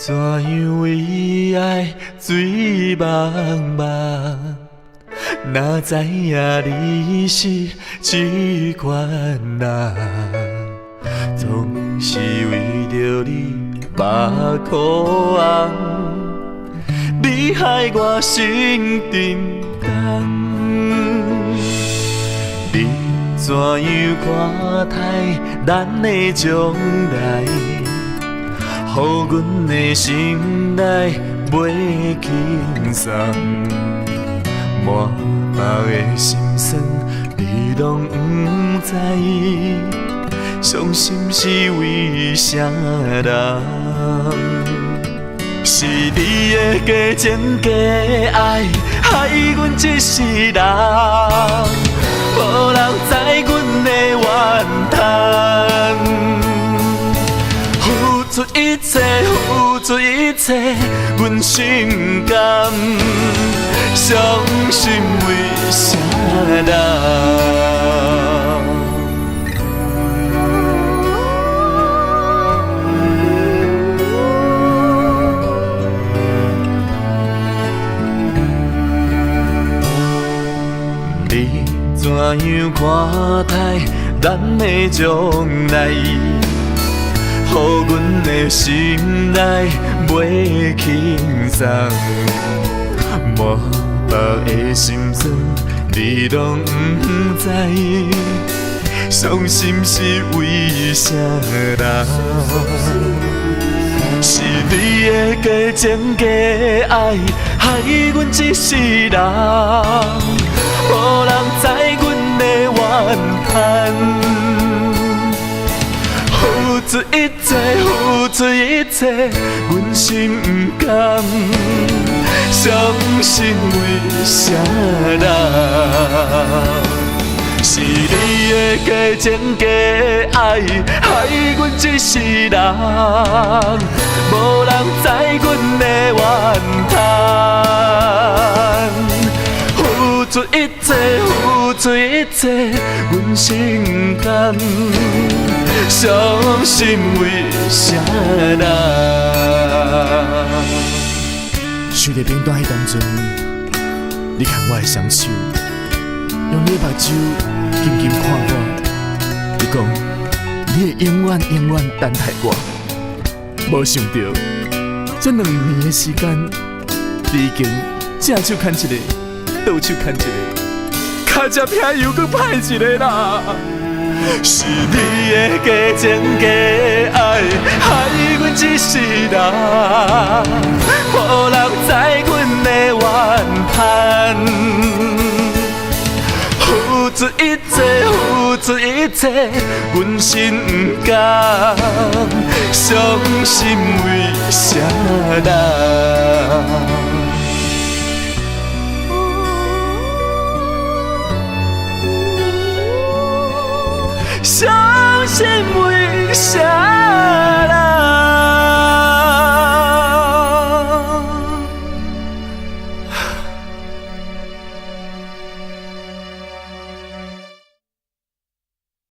怎样为爱醉茫茫？哪知影你是这款人，总是为着你目眶红，你害我心沉重。你怎样看待咱的将来？予阮的心内袂轻松，满腹的心酸你拢不知，伤心是为啥人？是你的假情假爱，害阮一世人，无人知阮的怨叹。付出一切，付出一切，阮心甘，伤心为啥人？你怎样看待咱的将来？予阮的心内袂轻松，满腹的心酸你拢不知，伤心是为啥人？是你的假情假爱，害阮一世人，无人知阮的怨叹。付出一切，付出一切，阮心不甘，伤心为啥人？是你的假情假爱，害阮一世人，无人知阮的怨叹。付出一切，付出一切，阮心甘。伤心为啥人？想在冰单迄当阵，你牵我的双手，用你的目睭紧紧看我。你讲你会永远永远等待我，无想到这2年的时间，你已经正手牵一个，倒手牵一个，脚才偏又搁歹一个啦。是你的假情假爱，害阮一世人，无人知阮的怨叹。付出一切，付出一切，阮心不甘，伤心为啥人？伤心为啥